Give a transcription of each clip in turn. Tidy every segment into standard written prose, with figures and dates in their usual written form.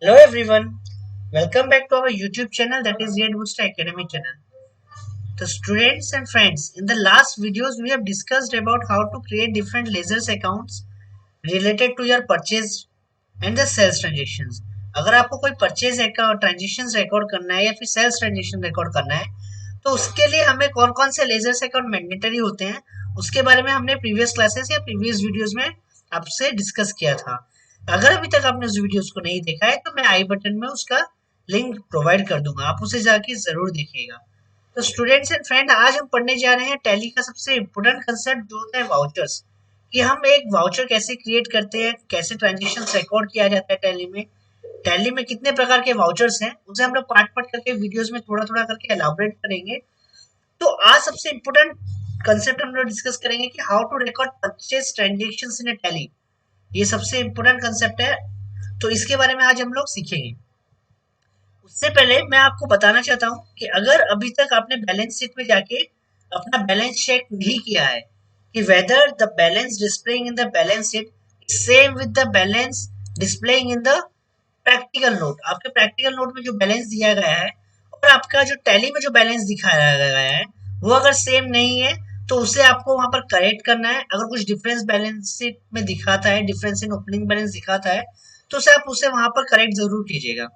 Hello everyone, welcome back to our YouTube channel that is Red Booster Academy channel. So students and friends, in the last videos we have discussed about how to create different lasers accounts related to your purchase and the sales transactions. अगर आपको कोई purchase transaction record करना है या फिर sales transaction record करना है तो उसके लिए हमें कौन कौन से लेजर्स अकाउंट मैंडेटरी होते हैं उसके बारे में हमने प्रीवियस क्लासेस या प्रीवियस वीडियोस में आपसे डिस्कस किया था। अगर अभी तक आपने उस वीडियोस को नहीं देखा है तो मैं आई बटन में उसका लिंक प्रोवाइड कर दूंगा, आप उसे जाके जरूर देखिएगा। तो स्टूडेंट्स एंड फ्रेंड, आज हम पढ़ने जा रहे हैं टैली का सबसे इम्पोर्टेंट कंसेप्ट जो होता है वाउचर्स। कि हम एक वाउचर कैसे क्रिएट करते हैं, कैसे ट्रांजेक्शन रिकॉर्ड किया जाता है टैली में कितने प्रकार के वाउचर्स हैं, उसे हम लोग पार्ट पार्ट करके वीडियोस में थोड़ा थोड़ा करके एलाबोरेट करेंगे। तो आज सबसे इम्पोर्टेंट कंसेप्ट हम लोग डिस्कस करेंगे कि how to record purchase transactions in a Tally. ये सबसे इम्पोर्टेंट कंसेप्ट है, तो इसके बारे में आज हम लोग सीखेंगे। उससे पहले मैं आपको बताना चाहता हूँ कि अगर अभी तक आपने बैलेंस शीट में जाके अपना बैलेंस चेक नहीं किया है कि whether the balance displaying in the balance sheet same with the balance displaying in the practical note, आपके प्रैक्टिकल नोट में जो बैलेंस दिया गया है और आपका जो टैली में जो बैलेंस दिखाया गया है वो अगर सेम नहीं है तो उसे आपको वहां पर करेक्ट करना है। अगर कुछ डिफरेंस बैलेंस शीट में दिखाता है, डिफरेंस इन ओपनिंग बैलेंस दिखाता है, तो उसे आप उसे वहां पर करेक्ट जरूर कीजिएगा।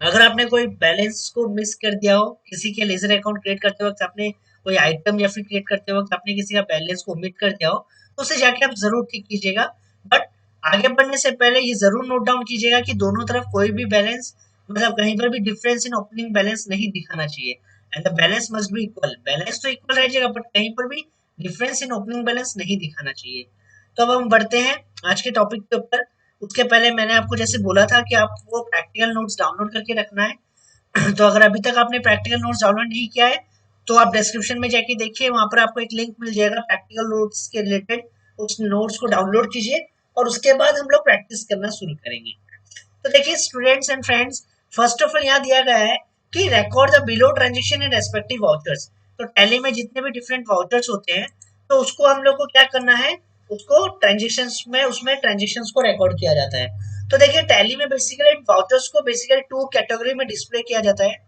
अगर आपने कोई बैलेंस को मिस कर दिया हो, किसी के लेजर अकाउंट क्रिएट करते वक्त आपने कोई आइटम या फिर क्रिएट करते वक्त आपने किसी का बैलेंस को ओमिट कर दिया हो, तो उसे जाके आप जरूर ठीक कीजिएगा। बट आगे बढ़ने से पहले ये जरूर नोट डाउन कीजिएगा कि दोनों तरफ कोई भी बैलेंस, मतलब कहीं पर भी डिफरेंस इन ओपनिंग बैलेंस नहीं दिखाना चाहिए। And the balance must be equal, balance तो इक्वल रह जाएगा बट कहीं पर भी डिफरेंस इन ओपनिंग बैलेंस नहीं दिखाना चाहिए। तो अब हम बढ़ते हैं आज के टॉपिक के ऊपर। उसके पहले मैंने आपको जैसे बोला था कि आपको प्रैक्टिकल नोट्स डाउनलोड करके रखना है। तो अगर अभी तक आपने प्रैक्टिकल नोट्स डाउनलोड नहीं किया है तो आप डिस्क्रिप्शन में जाके देखिए, वहां पर आपको एक लिंक मिल जाएगा प्रैक्टिकल नोट्स के रिलेटेड। उस नोट्स को डाउनलोड कीजिए और उसके बाद हम लोग प्रैक्टिस करना शुरू करेंगे। तो देखिए students and friends, first of all यहाँ दिया गया है कि record the below transaction in respective vouchers. तो टैली में जितने भी डिफरेंट वाउचर्स होते हैं तो उसको हम लोग को क्या करना है, उसको ट्रांजेक्शंस में उसमें ट्रांजेक्शंस को रिकॉर्ड किया जाता है। तो देखिए टैली में बेसिकली वाउचर्स को बेसिकली टू कैटेगरी में डिस्प्ले किया जाता है।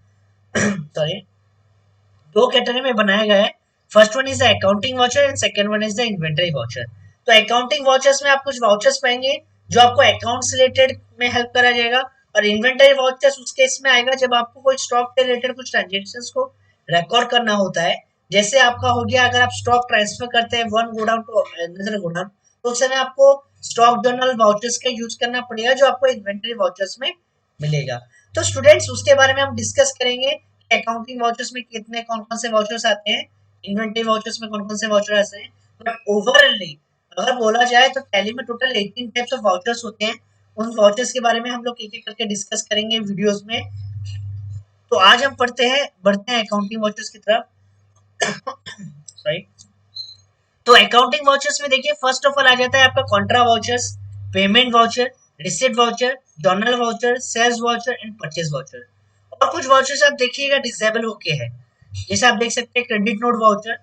सॉरी, दो कैटेगरी में बनाया गया है। First one is the accounting voucher and second one is the inventory voucher. तो अकाउंटिंग वाउचर्स में आप कुछ वाउचर्स पाएंगे जो आपको अकाउंट्स रिलेटेड में हेल्प करा जाएगा, और इन्वेंटरी वाउचर्स उस केस में आएगा जब आपको कोई स्टॉक के रिलेटेड कुछ ट्रांजेक्शंस को रिकॉर्ड करना होता है। जैसे आपका हो गया, अगर आप स्टॉक ट्रांसफर करते हैं one godown to another godown, तो उस समय आपको स्टॉक जर्नल वाउचर्स का यूज करना पड़ेगा जो आपको इन्वेंटरी वाउचर्स में मिलेगा। तो स्टूडेंट्स उसके बारे में हम डिस्कस करेंगे। अकाउंटिंग वाउचर्स में कितने कौन कौन से वाउचर्स आते हैं, इन्वेंटरी वाउचर्स में कौन कौन से वाउचर आते हैं। बट ओवरऑली अगर बोला जाए तो टैली में टोटल 18 टाइप्स ऑफ वाउचर्स होते हैं। उन वाउचर्स के बारे में हम लोग एक एक करके डिस्कस करेंगे वीडियोस में। तो आज हम बढ़ते हैं अकाउंटिंग वाउचर्स की तरफ। सॉरी। तो अकाउंटिंग वाउचर्स में देखिए फर्स्ट ऑफ ऑल आ जाता है आपका contra vouchers, payment voucher, receipt voucher, journal voucher, sales voucher and purchase voucher. और कुछ वाउचर्स आप देखिएगा डिसेबल होके है, जैसे आप देख सकते हैं credit note voucher,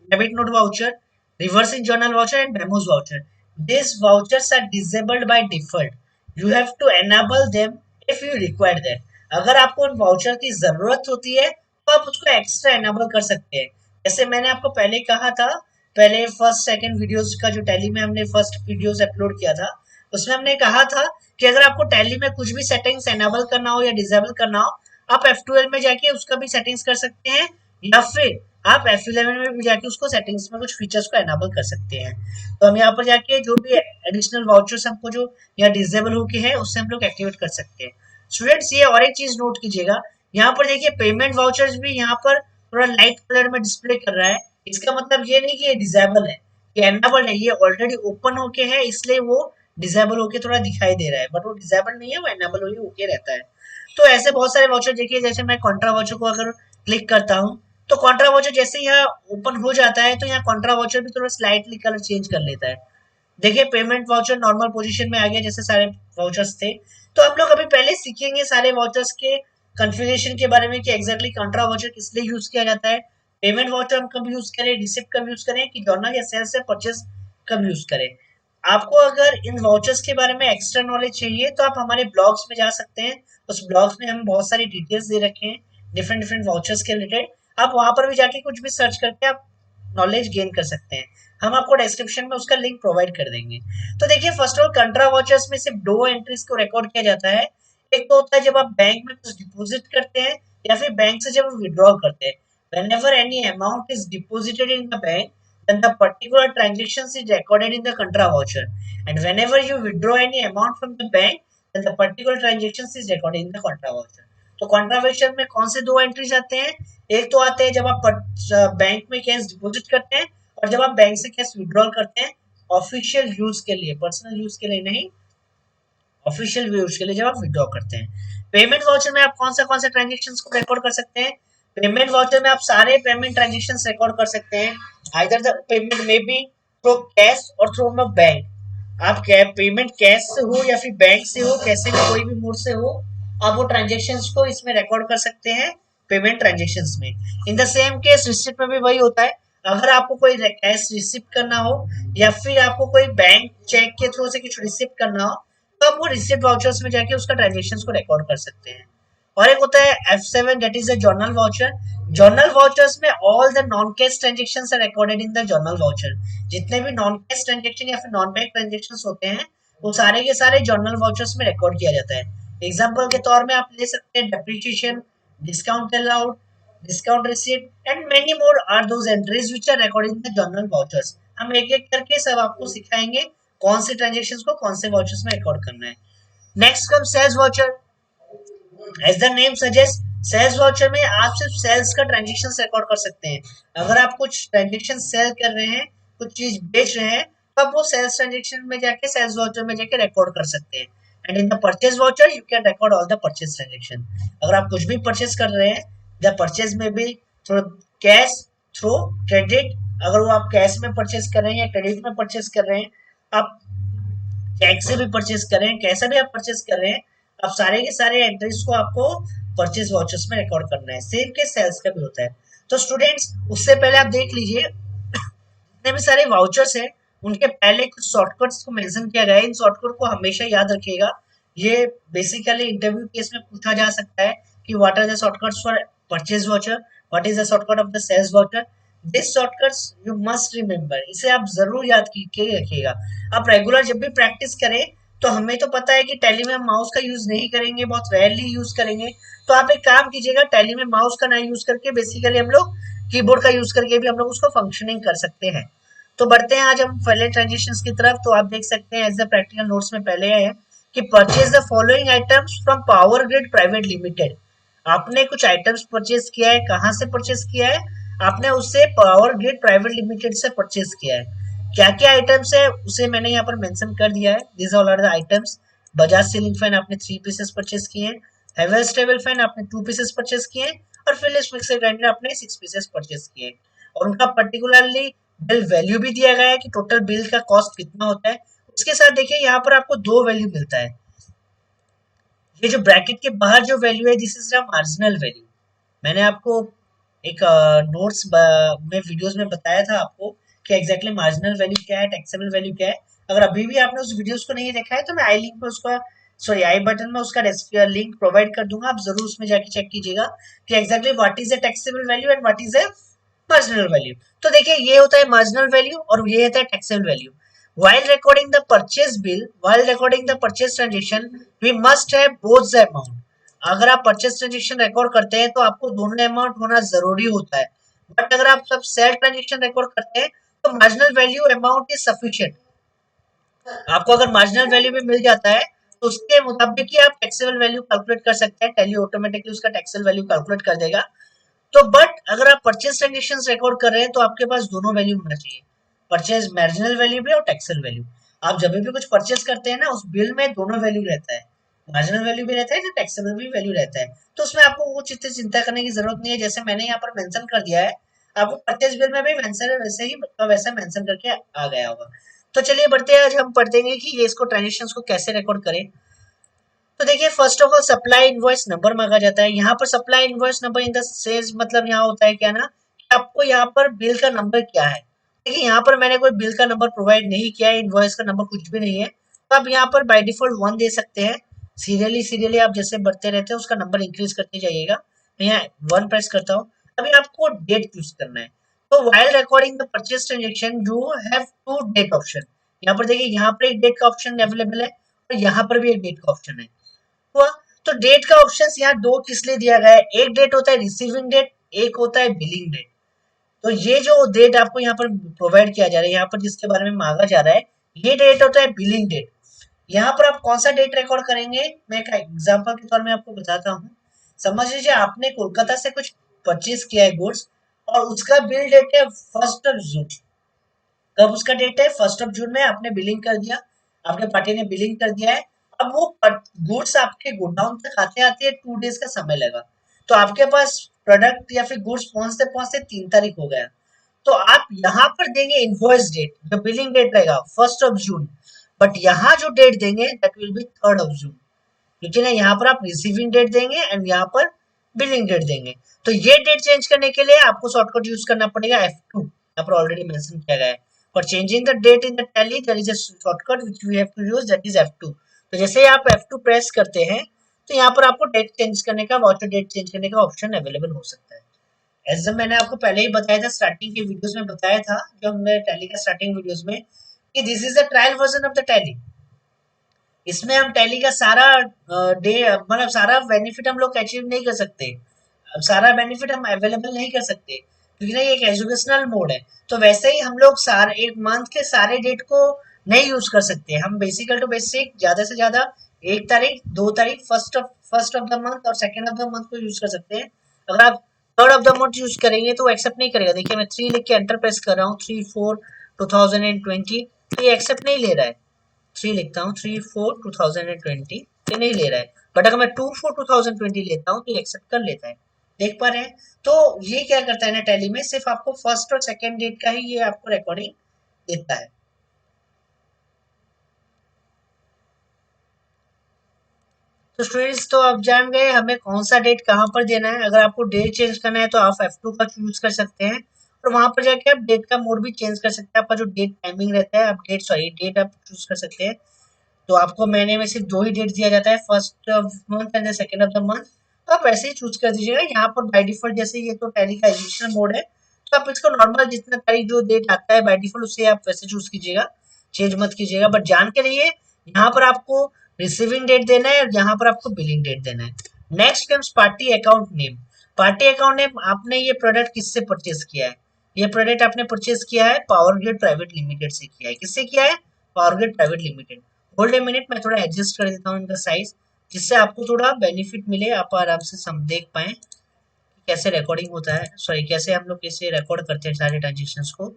debit note voucher, reversing journal voucher and memos voucher. This vouchers are disabled by default, you have to enable them if you require that. अगर आपको उन वाउचर की जरूरत होती है तो आप उसको एक्स्ट्रा एनेबल कर सकते हैं। जैसे मैंने आपको पहले कहा था, पहले फर्स्ट सेकंड वीडियोस का जो टैली में हमने फर्स्ट वीडियोस अपलोड किया था उसमें हमने कहा था कि अगर आपको टैली में कुछ भी सेटिंग्स एनेबल करना हो या डिसेबल करना हो, आप F12 में जाके उसका भी सेटिंग्स कर सकते हैं, या फिर आप F11 में भी जाके उसको सेटिंग्स में कुछ फीचर्स को एनेबल कर सकते हैं। तो हम यहाँ पर जाके जो भी एडिशनल वाउचर्स हमको जो यहाँ डिसेबल होके है उससे हम लोग एक्टिवेट कर सकते हैं। स्टूडेंट्स ये और एक चीज नोट कीजिएगा, यहाँ पर देखिए पेमेंट वाउचर्स भी यहाँ पर थोड़ा लाइट कलर में डिस्प्ले कर रहा है। इसका मतलब ये नहीं कि ये डिसेबल है, ये एनेबल है, ये ऑलरेडी ओपन होके है इसलिए वो डिसेबल होके थोड़ा दिखाई दे रहा है, बट वो डिसेबल नहीं है, वो एनेबल होके रहता है। तो ऐसे बहुत सारे वाउचर देखिए, जैसे मैं कॉन्ट्रा वाउचर को अगर क्लिक करता हूँ तो कॉन्ट्रा वाउचर जैसे यहाँ ओपन हो जाता है तो यहाँ कॉन्ट्रा वाउचर भी थोड़ा स्लाइटली कलर चेंज कर लेता है। देखिए पेमेंट वाउचर नॉर्मल पोजीशन में आ गया जैसे सारे वाउचर्स थे। तो हम लोग अभी पहले सीखेंगे सारे वाउचर्स के कॉन्फ़िगरेशन के बारे में कि एग्जैक्टली कॉन्ट्रा वाउचर किस लिए यूज किया जाता है, पेमेंट वाउचर हम कब यूज करें, रिसिप्ट कब यूज करें, कि जर्नल या सेल से परचेज कब यूज करें। आपको अगर इन वाउचर्स के बारे में एक्स्ट्रा नॉलेज चाहिए तो आप हमारे ब्लॉग्स में जा सकते हैं। उस ब्लॉग्स में हम बहुत सारी डिटेल्स दे रखे हैं डिफरेंट डिफरेंट वाउचर्स के रिलेटेड। आप वहां पर भी जाके कुछ भी सर्च करके आप नॉलेज गेन कर सकते हैं। हम आपको डिस्क्रिप्शन में उसका लिंक प्रोवाइड कर देंगे। तो देखिए, फर्स्ट ऑफ ऑल कंट्रा वाउचर्स में सिर्फ दो एंट्रीज को रिकॉर्ड किया जाता है। एक तो होता है जब आप बैंक में कुछ डिपॉजिट करते हैं या फिर बैंक से जब विड्रॉ करते हैं। whenever any amount is deposited in the bank, then the particular transaction is recorded in the contra voucher, and whenever you withdraw any amount from the bank, then the particular transaction is recorded in the contra voucher। तो contra voucher में कौन से दो entries आते हैं? एक तो आते हैं जब आप बैंक में कैश डिपॉजिट करते हैं और जब आप बैंक से कैश विड्रॉल करते हैं ऑफिशियल यूज के लिए, पर्सनल यूज के लिए नहीं, ऑफिशियल यूज के लिए जब आप विड्रॉ करते हैं। पेमेंट वाउचर में आप कौन से ट्रांजेक्शन को रिकॉर्ड कर सकते हैं? पेमेंट वाउचर में आप सारे पेमेंट ट्रांजेक्शन रिकॉर्ड कर सकते हैं। आइदर द पेमेंट में बी थ्रू कैश और थ्रू बैंक। आप पेमेंट कैश से हो या फिर बैंक से हो, कैसे भी कोई भी मोड से हो, आप वो ट्रांजेक्शन्स को इसमें रिकॉर्ड कर सकते हैं पेमेंट ट्रांजेक्शन्स में। In the same case receipt में भी वही होता है। अगर आपको कोई कैश रिसिप्ट करना हो या फिर आपको कोई बैंक चेक के थ्रू से कुछ रिसिप्ट करना हो, तो आप वो रिसिप्ट वाउचर्स में जाके उसका ट्रांजेक्शन्स को रिकॉर्ड कर सकते हैं। और एक होता है F7, that is a journal voucher. Journal vouchers में all the non cash transactions are recorded in the journal voucher. जितने भी नॉन कैश ट्रांजेक्शन या फिर नॉन बैंक ट्रांजेक्शंस होते हैं वो सारे के सारे जर्नल वाउचर्स में रिकॉर्ड किया जाता है। एग्जांपल के तौर में आप ले सकते हैं depreciation, discount allowed, discount receipt and many more are those entries which are recorded in the journal vouchers. हम एक एक करके सब आपको सिखाएंगे कौन से ट्रांजेक्शंस को कौन से वाउचर्स में रिकॉर्ड करना है। Next come sales voucher. As the name suggest, sales voucher में आप सिर्फ सेल्स का ट्रांजेक्शन रिकॉर्ड कर सकते हैं। अगर आप कुछ ट्रांजेक्शन सेल कर रहे हैं, कुछ चीज बेच रहे हैं, तो आप वो सेल्स ट्रांजेक्शन में जाके सेल्स वाउचर में जाके रिकॉर्ड कर सकते हैं। And in the purchase voucher you can record all the purchase transaction. अगर आप कुछ भी परचेज कर रहे हैं, द परचेज में भी थ्रू कैश, थ्रू क्रेडिट, अगर वो आप कैश में परचेज कर रहे हैं या क्रेडिट में परचेज कर रहे हैं, आप चेक से भी परचेज कर रहे हैं, कैसा भी आप परचेज कर रहे हैं, अब सारे के सारे एंट्रीज को आपको परचेज वाउचर्स में रिकॉर्ड करना है। सेम के सेल्स का भी होता है। तो स्टूडेंट्स, उससे पहले आप देख लीजिए जितने भी सारे वाउचर्स हैं उनके पहले कुछ शॉर्टकट्स को मेंशन किया गया है। इन शॉर्टकट को हमेशा याद रखिएगा। ये बेसिकली इंटरव्यू केस में पूछा जा सकता है कि what are the shortcuts for purchase voucher, what is the shortcut of the sales voucher. This shortcuts you must remember, इसे आप जरूर याद के रखिएगा। आप रेगुलर जब भी प्रैक्टिस करें, तो हमें तो पता है कि टैली में हम माउस का यूज नहीं करेंगे, बहुत रेयरली यूज करेंगे। तो आप एक काम कीजिएगा, टैली में माउस का ना यूज करके बेसिकली हम लोग कीबोर्ड का यूज करके भी हम लोग उसको फंक्शनिंग कर सकते हैं। तो बढ़ते हैं आज हम पहले ट्रांजेक्शंस की तरफ। तो आप देख सकते हैं एज द प्रैक्टिकल नोट्स में पहले है कि purchase the following items from power grid private limited. आपने कुछ आइटम्स परचेज किया है, कहां से परचेज किया है? आपने उससे पावर ग्रिड प्राइवेट लिमिटेड से परचेज किया है। क्या क्या आइटम्स है उसे मैंने यहाँ पर मेंशन कर दिया है। This all are the items. Bajaj ceiling fan आपने 3 पीसेस परचेज किए हैं, हेवेल्स टेबल फैन आपने 2 पीसेस परचेज किए हैं और फिलिप्स मिक्सर ग्राइंडर आपने 6 पीसेस परचेज किए हैं। और उनका पर्टिकुलरली बिल वैल्यू भी दिया गया है कि टोटल बिल का कॉस्ट कितना होता है। उसके साथ देखिए यहाँ पर आपको दो वैल्यू मिलता है। ये जो ब्रैकेट के बाहर जो वैल्यू है, this is the marginal value. मैंने आपको एक नोट्स में वीडियोस में बताया था आपको कि एग्जैक्टली मार्जिनल वैल्यू क्या है, टैक्सेबल वैल्यू क्या है। अगर अभी भी आपने उस वीडियोस को नहीं देखा है तो मैं आई लिंक में उसका, सॉरी आई बटन में उसका लिंक प्रोवाइड कर दूंगा। आप जरूर उसमें जाके चेक कीजिएगा कि exactly what is the taxable value and what is the marginal value. तो देखिए, ये होता है मार्जिनल वैल्यू और ये होता है taxable value. While recording the purchase bill, while recording the purchase transaction, we must have both the amount। अगर आप परचेस ट्रांजेक्शन रिकॉर्ड करते हैं तो आपको दोनों अमाउंट होना जरूरी होता है। बट अगर आप सब सेल ट्रांजेक्शन रिकॉर्ड करते हैं तो marginal value amount is sufficient. आपको अगर मार्जिनल वैल्यू भी मिल जाता है तो उसके मुताबिक ही आप टैक्सेबल वैल्यू कैलकुलेट कर सकते हैं। टैली ऑटोमेटिकली उसका टैक्सेबल वैल्यू कैलकुलेट कर देगा। तो बट अगर आप परचेज ट्रांजेक्शन रिकॉर्ड कर रहे हैं तो आपके पास दोनों वैल्यू होना चाहिए, परचेज मार्जिनल वैल्यू भी और टैक्सेबल वैल्यू। आप जब भी कुछ परचेज करते हैं ना, उस बिल में दोनों वैल्यू रहता है, मार्जिनल वैल्यू भी रहता है तो टैक्सेबल भी वैल्यू रहता है। तो उसमें आपको वो चीजें चिंता करने की जरूरत नहीं है। जैसे मैंने यहाँ पर मेंशन कर दिया है, आपको परचेज बिल में भी मेंशन वैसे ही वैसा मेंशन करके आ गया होगा। तो चलिए बढ़ते हैं, आज हम पढ़ते हैं कि ये इसको ट्रांजेक्शन को कैसे रिकॉर्ड करें। तो देखिए, first of all supply invoice number मांगा जाता है। यहाँ पर supply invoice number in the sales मतलब यहाँ होता है क्या ना, कि आपको यहाँ पर बिल का नंबर क्या है देखिए यहाँ पर मैंने कोई बिल का नंबर प्रोवाइड नहीं किया है, इनवॉइस का नंबर कुछ भी नहीं है, तो आप यहाँ पर बाय डिफॉल्ट 1 दे सकते हैं। सीरियली आप जैसे बढ़ते रहते हैं उसका नंबर इंक्रीज करते जाइएगा। मैं यहाँ 1 प्रेस करता हूँ। अभी आपको डेट चूज करना है, तो while recording the purchase transaction you have to date option. यहाँ पर देखिए, यहाँ पर एक डेट का ऑप्शन अवेलेबल है और यहाँ पर भी एक डेट का ऑप्शन है। हुआ। तो डेट का ऑप्शन यहाँ दो किस लिए दिया गया है, एक डेट होता है रिसीविंग डेट, एक होता है बिलिंग डेट। तो ये जो डेट आपको यहाँ पर प्रोवाइड किया जा रहा है, यहाँ पर जिसके बारे में मांगा जा रहा है, ये डेट होता है बिलिंग डेट। यहाँ पर आप कौन सा डेट रिकॉर्ड करेंगे, मैं एक एग्जांपल के तौर में आपको बताता हूँ। समझ लीजिए आपने कोलकाता से कुछ परचेज किया है गुड्स, और उसका बिल डेट है 1 जून। कब उसका डेट है, 1 जून में आपने बिलिंग कर दिया, आपके पार्टी ने बिलिंग कर दिया है। अब वो गुड्स आपके गोडाउन तक आते आते 2 डेज का समय लगा, तो आपके पास प्रोडक्ट या फिर गुड्स पहुंचते पहुंचते 3 तारीख हो गया। तो आप यहाँ पर देंगे इनवॉइस डेट, जो बिलिंग डेट रहेगा 1 जून, बट यहाँ जो डेट देंगे दैट विल बी 3 जून, क्योंकि ना यहाँ पर आप रिसीविंग डेट देंगे एंड यहाँ पर बिलिंग डेट देंगे। तो ये डेट चेंज करने के लिए आपको शॉर्टकट यूज करना पड़ेगा F2, यहाँ पर ऑलरेडी मेंशन किया गया है। For changing the date in the Tally there is a shortcut which we have to use, that is F2। तो जैसे ही आप F2 प्रेस करते हैं, तो यहाँ पर आपको डेट चेंज करने का, वाउचर डेट चेंज करने का ऑप्शन अवेलेबल हो सकता है। ऐसे मैंने आपको पहले ही बताया था, स्टार्टिंग के वीडियोस में बताया था, जो हमने टैली का स्टार्टिंग वीडियोस में, कि this is the trial version of the tally. इसमें हम टैली का सारा डे मतलब सारा बेनिफिट हम लोग अचीव नहीं कर सकते। अब सारा बेनिफिट हम अवेलेबल नहीं कर सकते, क्योंकि ना ये एक एजुकेशनल मोड है। तो वैसे ही हम लोग सारे एक मंथ के सारे डेट को नहीं यूज कर सकते। हम बेसिकल टू बेसिक ज्यादा से ज्यादा 1 तारीख, 2 तारीख, फर्स्ट ऑफ द मंथ और सेकेंड ऑफ द मंथ को यूज कर सकते हैं। अगर आप third of the month use करेंगे तो वो एक्सेप्ट नहीं करेगा। देखिए मैं 3 लिख के एंटर प्रेस कर रहा हूँ, 3/4/2020, तो ये एक्सेप्ट नहीं ले रहा है। 3 लिखता हूँ, 3/4/2020, ये नहीं ले रहा है। बट अगर मैं 2/4/2020 लेता हूँ तो ये एक्सेप्ट कर लेता है। देख पा रहे हैं? तो ये क्या करता है ना, टैली में सिर्फ आपको फर्स्ट और सेकेंड डेट का ही ये आपको रिकॉर्डिंग देता है। तो स्टूडेंट्स, तो आप जान गए हमें कौन सा डेट कहाँ पर देना है। अगर आपको डेट चेंज करना है तो आप F2 का यूज कर सकते हैं, और वहां पर जाके आप डेट का मोड भी चेंज कर सकते हैं। आपका जो डेट टाइमिंग रहता है, आप डेट आप चूज कर सकते हैं। तो आपको महीने में सिर्फ 2 ही डेट दिया जाता है, first of month and second of the month. तो आप वैसे ही चूज कर दीजिएगा। यहाँ पर बाय डिफॉल्ट जैसे ये तो टैली का एजुकेशन मोड है, तो आप इसको नॉर्मल जितना तारीख जो डेट आता है बाय डिफॉल्ट उससे आप वैसे चूज कीजिएगा, चेंज मत कीजिएगा। बट जान के रहिए, यहाँ पर आपको रिसीविंग डेट देना है और यहाँ पर आपको बिलिंग डेट देना है। Next comes party account name. Party account name, आपने ये प्रोडक्ट किससे परचेज किया है। ये प्रोडक्ट आपने परचेज किया है पावर ग्रिड प्राइवेट लिमिटेड से किया है। किससे किया है? Power grid private limited. Hold a minute, मैं थोड़ा एडजस्ट कर देता हूँ इनका साइज, जिससे आपको थोड़ा बेनिफिट मिले, आप आराम से सम देख पाए कैसे रिकॉर्डिंग होता है, सॉरी कैसे हम लोग कैसे रिकॉर्ड करते हैं सारे ट्रांजेक्शन्स को।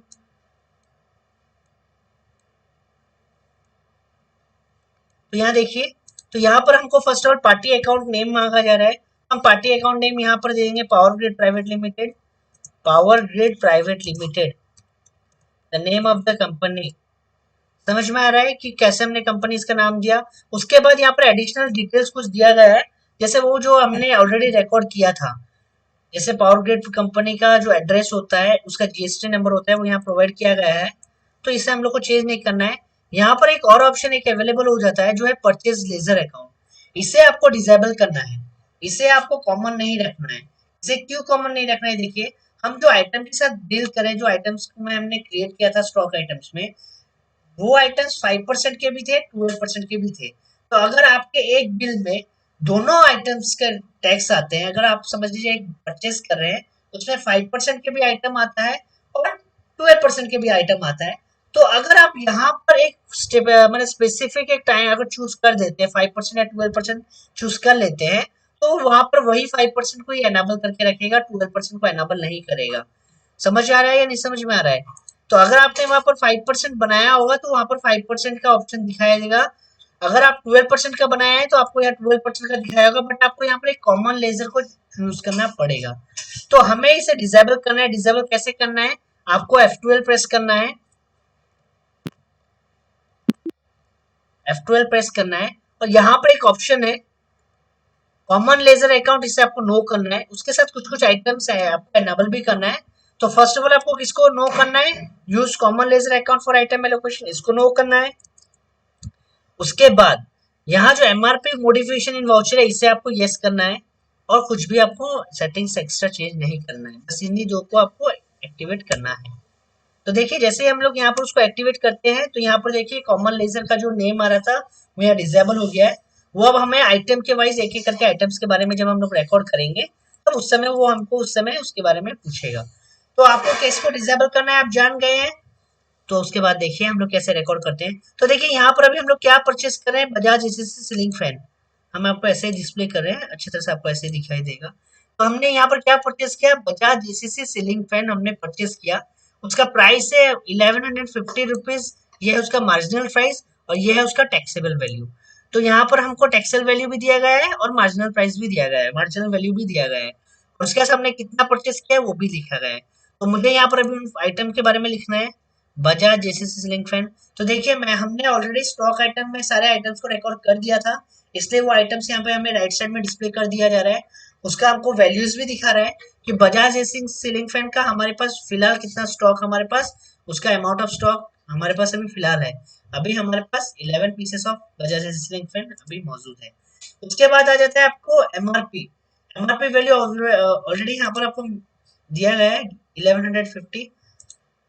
तो यहाँ देखिए, तो यहाँ पर हमको first of all party account name मांगा जा रहा है। हम पार्टी अकाउंट नेम यहाँ पर देंगे power grid private limited. Power grid private limited, the name of the company. समझ में आ रहा है कि कैसे हमने कंपनी इसका नाम दिया। उसके बाद यहाँ पर एडिशनल डिटेल्स कुछ दिया गया है, जैसे वो जो हमने ऑलरेडी रिकॉर्ड किया था। जैसे पावर ग्रिड कंपनी का जो एड्रेस होता है, उसका जीएसटी नंबर होता है, वो यहाँ प्रोवाइड किया गया है। तो इसे हम लोग को चेंज नहीं करना है। यहाँ पर एक और ऑप्शन एक अवेलेबल हो जाता है, जो है परचेज लेजर अकाउंट। इसे आपको डिसेबल करना है, इसे आपको कॉमन नहीं रखना है। इसे क्यों कॉमन नहीं रखना है, देखिए हम जो आइटम के साथ डील करें, जो आइटम्स में हमने क्रिएट किया था स्टॉक आइटम्स में, वो आइटम्स 5% के भी थे, 12% के भी थे। तो अगर आपके एक बिल में दोनों आइटम्स का टैक्स आते हैं, अगर आप समझ लीजिए एक परचेज कर रहे हैं, उसमें 5% के भी आइटम आता है और 12% के भी आइटम आता है। तो अगर आप यहाँ पर एक स्टेप मतलब स्पेसिफिक एक टाइम अगर चूज कर देते हैं, 5% या 12% चूज कर लेते हैं, तो वहां पर वही 5% को ही एनाबल करके रखेगा, 12% को एनाबल नहीं करेगा। समझ आ रहा है या नहीं समझ में आ रहा है? तो अगर आपने वहां पर 5% बनाया होगा तो वहां पर 5% का ऑप्शन दिखाया देगा। अगर आप 12% का बनाया है तो आपको यहाँ 12% का दिखाया होगा, बट आपको यहाँ पर एक कॉमन लेजर को यूज करना पड़ेगा। तो हमें इसे डिसेबल करना है। डिसेबल कैसे करना है? आपको F12 प्रेस करना है, F12 प्रेस करना है, और यहाँ पर एक ऑप्शन है कॉमन लेजर अकाउंट, इसे आपको नो करना है। उसके साथ कुछ कुछ आइटम्स है आपको एनेबल भी करना है। तो फर्स्ट ऑफ ऑल आपको किसको नो करना है, use common ledger account for item allocation, इसको नो करना है। उसके बाद यहाँ जो एमआरपी मॉडिफिकेशन इन वाउचर है इसे आपको यस करना है, और कुछ भी आपको सेटिंग्स एक्स्ट्रा चेंज नहीं करना है, बस इन्हीं दो को आपको एक्टिवेट करना है। तो देखिए जैसे ही हम लोग यहाँ पर उसको एक्टिवेट करते हैं तो यहाँ पर देखिए कॉमन लेजर का जो नेम आ रहा था वो यहाँ डिसेबल हो गया है। वो अब हमें आइटम के वाइज एक एक करके आइटम्स के बारे में जब हम लोग रिकॉर्ड करेंगे तब उस समय वो हमको उस समय उसके बारे में पूछेगा। तो आपको कैसे को डिसेबल करना है आप जान गए हैं। तो उसके बाद देखिए हम लोग कैसे रिकॉर्ड करते हैं। तो देखिए यहाँ पर अभी हम लोग क्या परचेस कर रहे हैं, बजाज एसीसी सीलिंग फैन। हम आपको ऐसे ही डिस्प्ले कर रहे हैं, अच्छी तरह से आपको ऐसे ही दिखाई देगा। तो हमने यहाँ पर क्या परचेस किया, बजाज एसीसी सीलिंग फैन हमने परचेस किया। उसका प्राइस है 1150 रुपीज, ये है उसका मार्जिनल प्राइस और ये है उसका टैक्सेबल वैल्यू। तो यहाँ पर हमको टैक्सेबल वैल्यू भी दिया गया है और मार्जिनल प्राइस भी दिया गया है, मार्जिनल वैल्यू भी दिया गया है, और उसके बाद हमने कितना परचेस किया है वो भी लिखा गया है। तो मुझे यहाँ पर अभी आइटम के बारे में लिखना है, बजाज एसीसी सीलिंग फैन। तो देखिए मैं हमने ऑलरेडी स्टॉक आइटम में सारे आइटम्स को रिकॉर्ड कर दिया था, इसलिए वो आइटम्स यहाँ पे हमें राइट साइड में डिस्प्ले कर दिया जा रहा है। उसका हमको वैल्यूज भी दिखा रहा है कि बजाज एसी सीलिंग फैन का हमारे पास फिलहाल कितना स्टॉक, हमारे पास उसका अमाउंट ऑफ स्टॉक हमारे पास अभी फिलहाल है। अभी हमारे पास 11 pieces of Bajaj AC ceiling fan अभी मौजूद है। उसके बाद आ जाता है आपको एमआरपी। एमआरपी वैल्यू ऑलरेडी यहाँ पर आपको दिया गया है 1150,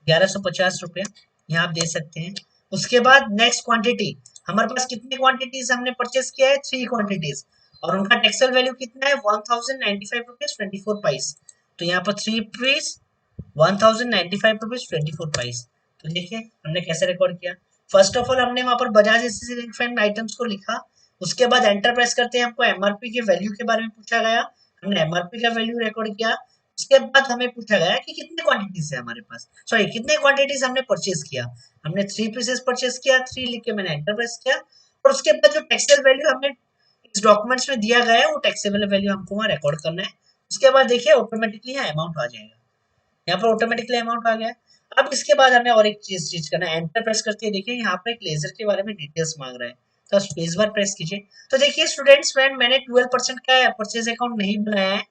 1150 रुपया, यहाँ आप दे सकते हैं। उसके बाद नेक्स्ट क्वांटिटी, हमारे पास कितनी क्वांटिटीज हमने परचेस किया है, 3 क्वांटिटीज, और उनका टेक्सटाइल वैल्यू कितना है 1095 रुपीज 24 पाइस। तो यहाँ पर 3 पीस 1095 रुपीज 24 पाइस। तो देखिए हमने कैसे रिकॉर्ड किया। फर्स्ट ऑफ ऑल हमने वहां पर बजाज एसी फैन आइटम्स को लिखा, उसके बाद एंटर प्रेस करते हैं, हमको एमआरपी के वैल्यू के बारे में पूछा गया, हमने एमआरपी का वैल्यू रिकॉर्ड किया। उसके बाद हमें पूछा गया कि कितने क्वांटिटीज है हमारे पास, सॉरी कितने क्वांटिटीज हमने परचेज किया। हमने 3 पीसेस परचेज किया, 3 लिख के मैंने एंटर प्रेस किया, और उसके बाद जो टैक्सेबल वैल्यू हमने इस डॉक्यूमेंट्स में दिया गया है वो टैक्सेबल वैल्यू हमको वहाँ रिकॉर्ड करना है। उसके बाद देखिए ऑटोमेटिकली यहाँ अमाउंट आ जाएगा, यहाँ पर ऑटोमेटिकली अमाउंट आ गया। अब इसके बाद हमें और एक चीज करना है, एंटर प्रेस करते हैं, देखिए यहाँ पर एक लेजर के बारे में डिटेल्स मांग रहा है, तो स्पेस बार प्रेस कीजिए। तो देखिए स्टूडेंट्स फ्रेंड मैंने 12% का परचेज अकाउंट नहीं बनाया है,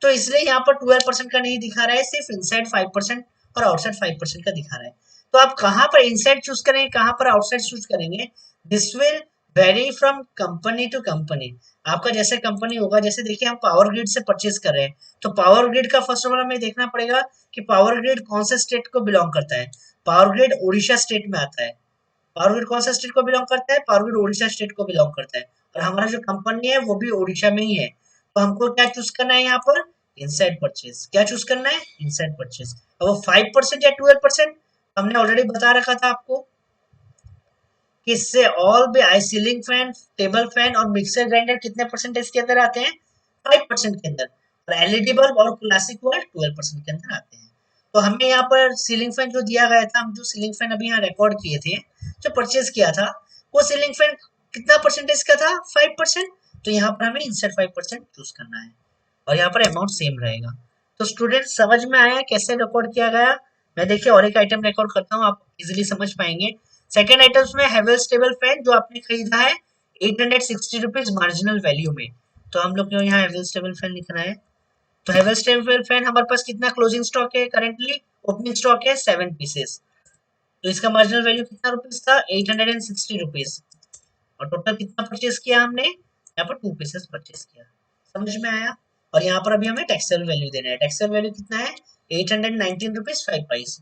तो इसलिए यहाँ पर 12% का नहीं दिखा रहा है, सिर्फ इनसाइड 5% और आउटसाइड 5% का दिखा रहा है। तो आप कहाँ पर इनसाइड चूज करेंगे, कहाँ पर आउटसाइड चूज करेंगे, this will vary from company to company. आपका जैसे कंपनी होगा, जैसे देखिए हम पावर ग्रिड से परचेज कर रहे हैं, तो पावर ग्रिड का फर्स्ट ऑफ ऑल हमें देखना पड़ेगा कि पावर ग्रिड कौन से स्टेट को बिलोंग करता है। पावर ग्रिड उड़ीसा स्टेट में आता है। पावर ग्रिड कौन सा स्टेट को बिलोंग करता है, पावर ग्रिड उड़ीसा स्टेट को बिलोंग करता है, और हमारा जो कंपनी है वो भी उड़ीसा में ही है। तो हमको क्या चूज करना है यहाँ पर, इनसाइड परचेज। क्या चूज करना है, इनसाइड परचेज। अब वो 5% या 12% हमने ऑलरेडी बता रखा था आपको कि इससे ऑल भी आई सीलिंग फैन, टेबल फैन और मिक्सर ग्राइंडर कितने परसेंटेज के अंदर आते हैं, 5% के अंदर, और एलईडी बल्ब और क्लासिक बल्ब 12% के अंदर आते हैं। तो हमें यहाँ पर सीलिंग फैन जो दिया गया था, हम जो सीलिंग फैन अभी यहाँ रिकॉर्ड किए थे, जो परचेज किया था, वो सीलिंग फैन कितना परसेंटेज का था, 5%। तो यहाँ पर हमें इंसर्ट 5% चूज करना है, और यहाँ पर अमाउंट सेम रहेगा। तो स्टूडेंट समझ में आया कैसे रिकॉर्ड किया गया। मैं देखिए और एक आइटम रिकॉर्ड करता हूँ, आप इजिली समझ पाएंगे। सेकेंड आइटम्स में हेवेल्स टेबल फैन जो आपने खरीदा है 860 रुपीज मार्जिनल वैल्यू में। तो हम लोग को यहाँ हेवेल्स टेबल फैन लिखना है। तो हेवेल्स टेबल फैन हमारे पास कितना क्लोजिंग स्टॉक है, करेंटली ओपनिंग स्टॉक है 7 पीसेस। तो इसका मार्जिनल वैल्यू कितना रुपीज था, 860 रुपीज, और टोटल कितना परचेज किया हमने, यहाँ पर 2 पीसेस परचेज किया। समझ में आया। और यहाँ पर अभी हमें टैक्सेबल वैल्यू देना है, टैक्सेबल वैल्यू कितना है 819 rupees 5 price.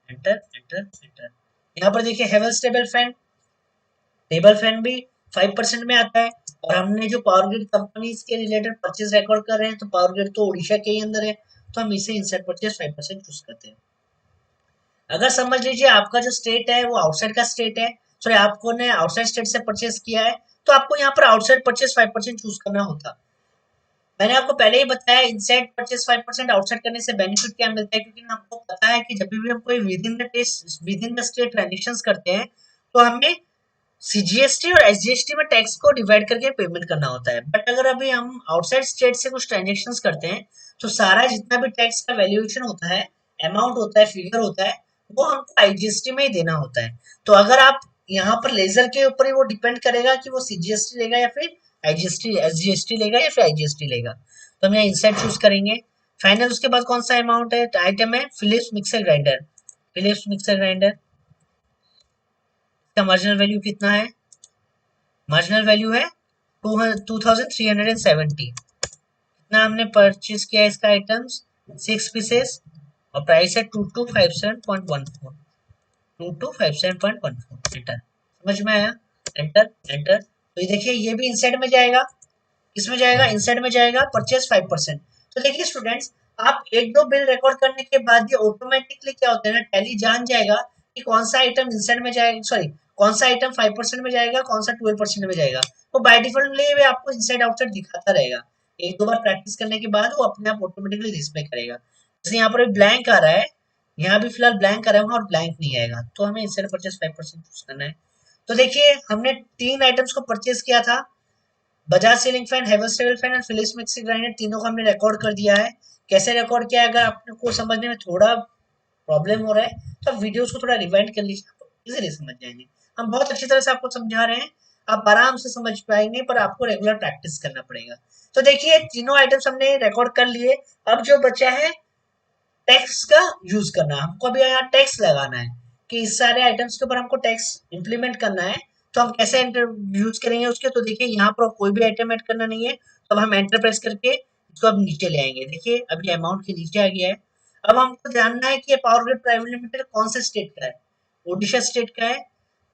Enter enter enter. यहाँ पर देखिए Havells table fan, table fan भी 5% में आता है, और हमने जो पावर ग्रिड कंपनीज के रिलेटेड परचेज रिकॉर्ड कर रहे हैं, तो पावर ग्रिड तो उड़ीसा के ही अंदर है, तो हम इसे इनसाइड परचेज 5% चूज करते हैं। अगर समझ लीजिए आपका जो स्टेट है वो आउटसाइड का स्टेट है, सॉरी आपको ने आउटसाइड स्टेट से परचेज किया है, तो आपको यहाँ पर आउटसाइड परचेज 5% चूज करना होता। मैंने आपको पहले ही बताया इनसाइड परचेज 5%, आउटसाइड करने से बेनिफिट क्या मिलता है, क्योंकि हमको पता है कि जब भी हम कोई with in the state transaction करते हैं, तो हमें सीजीएसटी और एसजीएसटी में टैक्स को डिवाइड करके पेमेंट करना होता है। बट अगर अभी हम आउटसाइड स्टेट से कुछ ट्रांजेक्शन करते हैं, तो सारा जितना भी टैक्स का वैल्यूएशन होता है, अमाउंट होता है, फिगर होता है, वो हमको आईजीएसटी में ही देना होता है। तो अगर आप यहाँ पर लेजर के ऊपर ही वो डिपेंड करेगा कि वो सीजीएसटी लेगा या फिर आईजीएसटी, एसजीएसटी लेगा या फिर आईजीएसटी लेगा। तो हम यहाँ इनसाइड चूज करेंगे। फाइनल उसके बाद कौन सा अमाउंट है, आइटम है Philips mixer grinder. Philips mixer grinder का मार्जिनल वैल्यू कितना है, मार्जिनल वैल्यू है 2370। कितना हमने परचेज किया इसका आइटम्स, 6 पीसेस, और प्राइस है 2257.14, 2257.14। एंटर, समझ में आया, एंटर एंटर। तो ये देखिए ये भी इनसाइड में जाएगा, किसमें जाएगा, इनसाइड में जाएगा, परचेज 5%। तो देखिए स्टूडेंट्स, आप एक दो बिल रिकॉर्ड करने के बाद ये ऑटोमेटिकली क्या होता है ना, टैली जान जाएगा कि कौन सा आइटम इनसाइड में जाएगा, सॉरी कौन सा आइटम 5% में जाएगा, कौन सा 12% में जाएगा। वो बाय डिफॉल्टली आपको इनसाइड आउटसाइड दिखाता रहेगा। एक दो बार प्रैक्टिस करने के बाद वो अपने आप ऑटोमेटिकली डिस्प्ले करेगा। जैसे यहाँ पर ब्लैंक आ रहा है, यहाँ भी फिलहाल ब्लैंक आ रहा है और ब्लैंक नहीं आएगा, तो हमें इनसाइड परचेज 5% चूज करना है। तो देखिए हमने 3 आइटम्स को परचेज किया था, Bajaj ceiling fan, Havells table fan and Philips mixie grinder, तीनों को हमने रिकॉर्ड कर दिया है। कैसे रिकॉर्ड किया है, अगर आपको समझने में थोड़ा प्रॉब्लम हो रहा है तो आप वीडियोस को थोड़ा रिवाइंड कर लीजिए, आप इजीली समझ जाएंगे। हम बहुत अच्छी तरह से आपको समझा रहे हैं, आप आराम से समझ पाएंगे, पर आपको रेगुलर प्रैक्टिस करना पड़ेगा। तो देखिए तीनों आइटम्स हमने रिकॉर्ड कर लिए। अब जो बचा है टैक्स का यूज करना, हमको अभी यहाँ टैक्स लगाना है कि इस सारे आइटम्स के ऊपर हमको टैक्स इंप्लीमेंट करना है। तो हम कैसे यूज करेंगे उसके, तो देखिए यहाँ पर कोई भी आइटम ऐड करना नहीं है, तो अब हम एंटर प्रेस करके इसको अब नीचे ले आएंगे। देखिए अभी अमाउंट के नीचे आ गया है। अब हमको जानना है कि ये पावर ग्रिड प्राइवेट लिमिटेड कौन से स्टेट का है, ओडिशा स्टेट का है।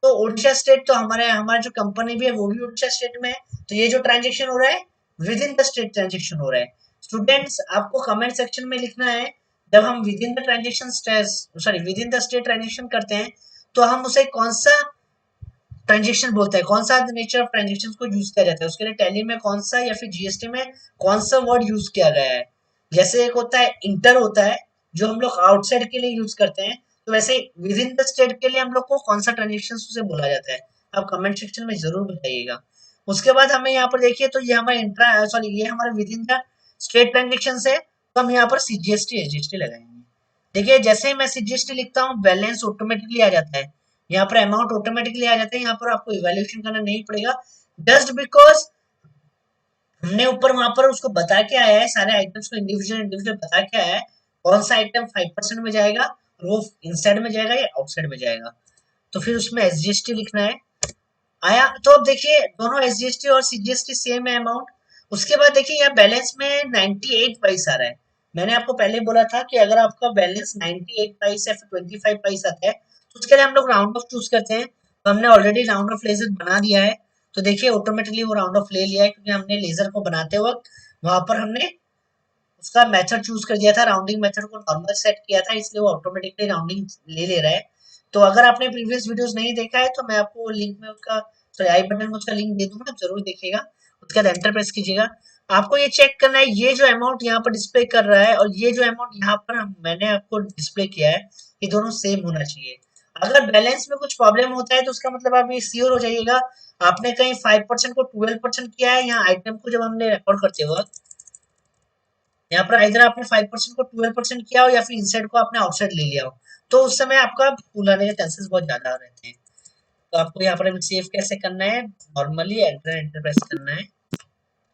तो ओडिशा स्टेट, तो हमारे हमारा जो कंपनी भी है वो भी ओडिशा स्टेट में है। तो ये जो ट्रांजेक्शन हो रहा है with in the state transaction हो रहा है। स्टूडेंट्स आपको कमेंट सेक्शन में लिखना है, जब हम with in the transaction sorry with in the state transaction करते हैं तो हम उसे कौन सा ट्रांजेक्शन बोलते हैं, कौन सा नेचर ऑफ ट्रांजेक्शन को यूज किया जाता है, उसके लिए टैली में कौन सा या फिर जीएसटी में कौन सा वर्ड यूज किया गया है। जैसे एक होता है इंटर होता है जो हम लोग आउटसाइड के लिए यूज करते हैं, तो वैसे विद इन द स्टेट के लिए हम लोग को कौन सा ट्रांजेक्शन उसे बोला जाता है, आप कमेंट सेक्शन में जरूर बताइएगा। उसके बाद हमें यहाँ पर देखिए, तो ये हमारा इंट्रा सॉरी ये हमारा with in the state transaction है, तो हम यहाँ पर सीजीएसटी एसजीएसटी लगाएंगे। देखिए जैसे ही मैं सीजीएसटी लिखता हूँ बैलेंस ऑटोमेटिकली आ जाता है, यहाँ पर अमाउंट ऑटोमेटिकली आ जाता है, यहाँ पर आपको इवैल्यूएशन करना नहीं पड़ेगा, जस्ट बिकॉज हमने ऊपर वहां पर उसको बता के आया है, सारे आइटम्स को इंडिविजुअल इंडिविजुअल बता के आया है कौन सा आइटम 5% में जाएगा और वो इनसाइड में जाएगा या आउटसाइड में जाएगा। तो फिर उसमें एसजीएसटी लिखना है। आया, तो अब देखिए दोनों एसजीएसटी और सीजीएसटी सेम है अमाउंट। उसके बाद देखिए यहाँ बैलेंस में 98 पैसा आ रहा है। मैंने आपको पहले बोला था कि अगर आपका बैलेंस 98 पैसा या फिर 25 पैसा आता है तो उसके लिए हम लोग राउंड ऑफ चूज करते हैं। तो हमने ऑलरेडी राउंड ऑफ लेजर बना दिया है, तो देखिए ऑटोमेटिकली वो राउंड ऑफ ले लिया है, क्योंकि हमने लेजर को बनाते वक्त वहां पर हमने उसका मेथड चूज कर दिया था, राउंडिंग मेथड को नॉर्मल सेट किया था, इसलिए वो ऑटोमेटिकली राउंडिंग ले रहा है। तो अगर आपने प्रीवियस वीडियोस नहीं देखा है तो मैं आपको लिंक में उसका सॉरी आई बटन में उसका लिंक दे दूंगा, आप जरूर देखिएगा। उसके बाद एंटर प्रेस कीजिएगा। आपको ये चेक करना है ये जो अमाउंट यहाँ पर डिस्प्ले कर रहा है और ये जो अमाउंट यहाँ पर मैंने आपको डिस्प्ले किया है, ये दोनों सेम होना चाहिए। अगर बैलेंस में कुछ प्रॉब्लम होता है तो उसका मतलब आप ये श्योर हो जाइएगा आपने कहीं 5% को 12% किया है, यहाँ आइटम को जब हमने रिकॉर्ड करते वक्त यहाँ पर इधर आपने 5% को 12% किया हो या फिर इनसाइड को आपने आउटसाइड ले लिया हो, तो उस समय आपका भूल आने के चांसेस बहुत ज्यादा रहते हैं। तो आपको यहाँ पर अभी सेव कैसे करना है, नॉर्मली एंटर एंटर प्रेस करना है।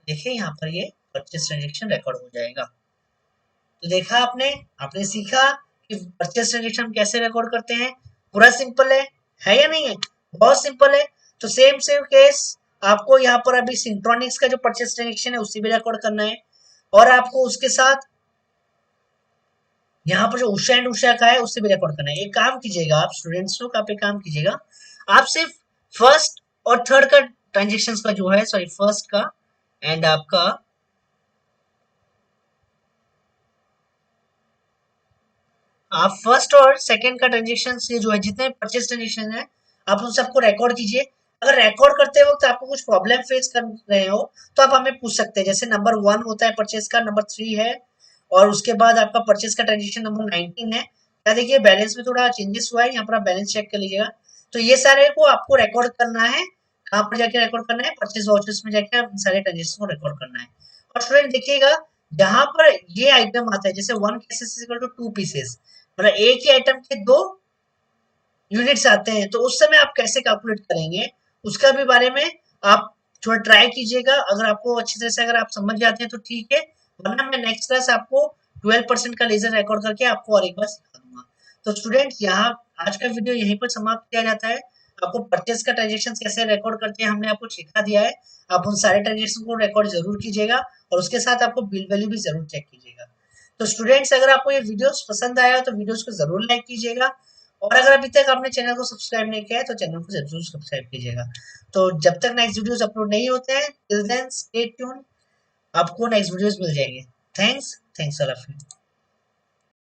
देखिए यहाँ पर ये परचेस ट्रांजेक्शन रिकॉर्ड हो जाएगा। तो देखा आपने आपने सीखा कि परचेस ट्रांजेक्शन कैसे रिकॉर्ड करते हैं। पूरा सिंपल है या नहीं है, बहुत सिंपल है। तो सेम सेम केस आपको यहाँ पर अभी सिंक्रोनिक्स का जो परचेस ट्रांजेक्शन है उसी भी रिकॉर्ड करना है, और आपको उसके साथ यहाँ पर जो उषा एंड उषा का है उससे भी रिकॉर्ड करना है। एक काम कीजिएगा आप स्टूडेंट्स लोग, आप एक काम कीजिएगा, आप सिर्फ फर्स्ट और थर्ड का ट्रांजेक्शन का जो है सॉरी फर्स्ट का एंड आपका आप फर्स्ट और सेकंड का ट्रांजेक्शन से जो है जितने परचेस ट्रांजेक्शन है आप उन सबको रिकॉर्ड कीजिए। अगर रिकॉर्ड करते वक्त आपको कुछ प्रॉब्लम फेस कर रहे हो तो आप हमें पूछ सकते हैं। जैसे नंबर 1 होता है परचेस का, नंबर 3 है, और उसके बाद आपका परचेस का ट्रांजेक्शन नंबर 19 है। क्या देखिए बैलेंस में थोड़ा चेंजेस हुआ है, यहाँ पर आप बैलेंस चेक कर लीजिएगा। तो ये सारे को आपको रिकॉर्ड करना है, कहाँ पर जाके रिकॉर्ड करना है, परचेस वाउचर्स में जाके आप सारे ट्रांजेक्शन को रिकॉर्ड करना है। और स्टूडेंट देखिएगा जहां पर ये आइटम आता है जैसे 1 पीसेस इक्वल टू 2 पीसेस, मतलब एक ही आइटम के दो यूनिट्स आते हैं, तो उस समय आप कैसे कैलकुलेट करेंगे उसका भी बारे में आप थोड़ा ट्राई कीजिएगा। अगर आपको अच्छी तरह से अगर आप समझ जाते हैं तो ठीक है, वरना मैं नेक्स्ट क्लास आपको 12% का लेजर रिकॉर्ड करके आपको और एक बार सिखा दूंगा। तो स्टूडेंट, यहाँ आज का वीडियो यहीं पर समाप्त किया जाता है। आपको परचेज का ट्रांजेक्शन कैसे रिकॉर्ड करते हैं हमने आपको सिखा दिया है। आप उन सारे ट्रांजेक्शन को रिकॉर्ड जरूर कीजिएगा और उसके साथ आपको बिल वैल्यू भी जरूर चेक कीजिएगा। तो स्टूडेंट्स, अगर आपको ये वीडियोस पसंद आया तो वीडियोस को जरूर लाइक कीजिएगा और अगर अभी तक आपने चैनल को सब्सक्राइब नहीं किया है तो चैनल को जरूर सब्सक्राइब कीजिएगा। तो जब तक नेक्स्ट वीडियोस अपलोड नहीं होते हैं, टिल देन स्टे ट्यून, आपको नेक्स्ट वीडियोस मिल जाएंगे। Thanks all of you.